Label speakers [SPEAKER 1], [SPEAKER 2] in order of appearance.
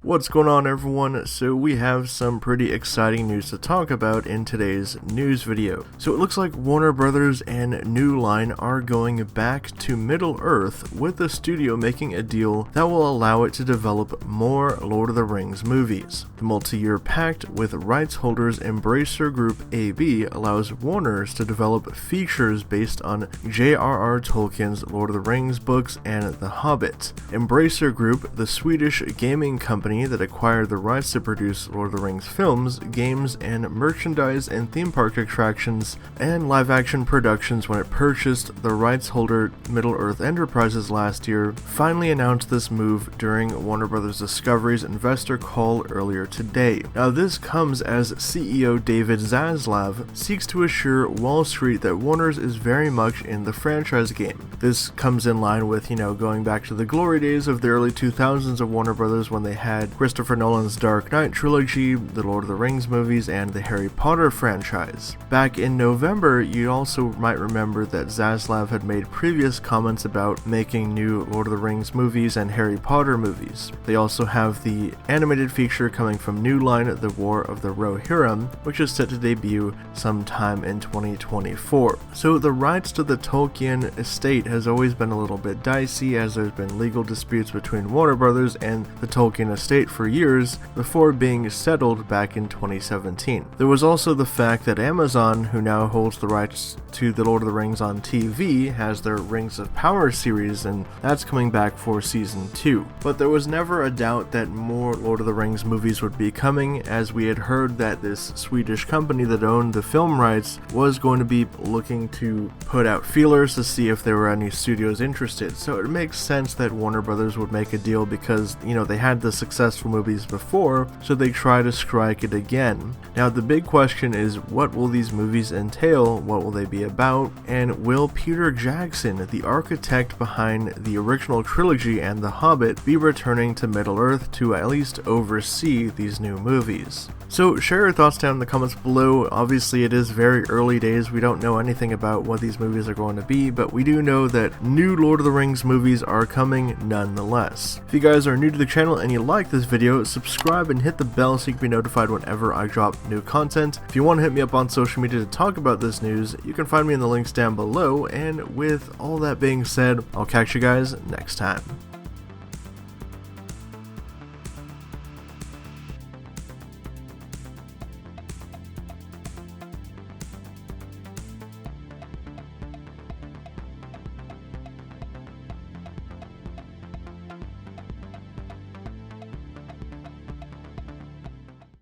[SPEAKER 1] What's going on, everyone? So we have some pretty exciting news to talk about in today's news video. So it looks like Warner Brothers and New Line are going back to Middle-earth, with the studio making a deal that will allow it to develop more Lord of the Rings movies. The multi-year pact with rights holders Embracer Group AB allows Warners to develop features based on J.R.R. Tolkien's Lord of the Rings books and The Hobbit. Embracer Group, the Swedish gaming company that acquired the rights to produce Lord of the Rings films, games, and merchandise and theme park attractions and live-action productions when it purchased the rights holder Middle-earth Enterprises last year, finally announced this move during Warner Bros. Discovery's investor call earlier today. Now this comes as CEO David Zaslav seeks to assure Wall Street that Warner's is very much in the franchise game. This comes in line with, going back to the glory days of the early 2000s of Warner Bros. When they had Christopher Nolan's Dark Knight trilogy, the Lord of the Rings movies, and the Harry Potter franchise. Back in November, you also might remember that Zaslav had made previous comments about making new Lord of the Rings movies and Harry Potter movies. They also have the animated feature coming from New Line, The War of the Rohirrim, which is set to debut sometime in 2024. So the rights to the Tolkien estate has always been a little bit dicey, as there's been legal disputes between Warner Brothers and the Tolkien estate for years before being settled back in 2017. There was also the fact that Amazon, who now holds the rights to The Lord of the Rings on TV, has their Rings of Power series, and that's coming back for season 2. But there was never a doubt that more Lord of the Rings movies would be coming, as we had heard that this Swedish company that owned the film rights was going to be looking to put out feelers to see if there were any studios interested. So it makes sense that Warner Brothers would make a deal because, they had the successful movies before, so they try to strike it again. Now the big question is, what will these movies entail? What will they be about? And will Peter Jackson, the architect behind the original trilogy and The Hobbit, be returning to Middle-earth to at least oversee these new movies? So share your thoughts down in the comments below. Obviously it is very early days, we don't know anything about what these movies are going to be, but we do know that new Lord of the Rings movies are coming nonetheless. If you guys are new to the channel and you like this video, subscribe and hit the bell so you can be notified whenever I drop new content. If you want to hit me up on social media to talk about this news, you can find me in the links down below, and with all that being said, I'll catch you guys next time.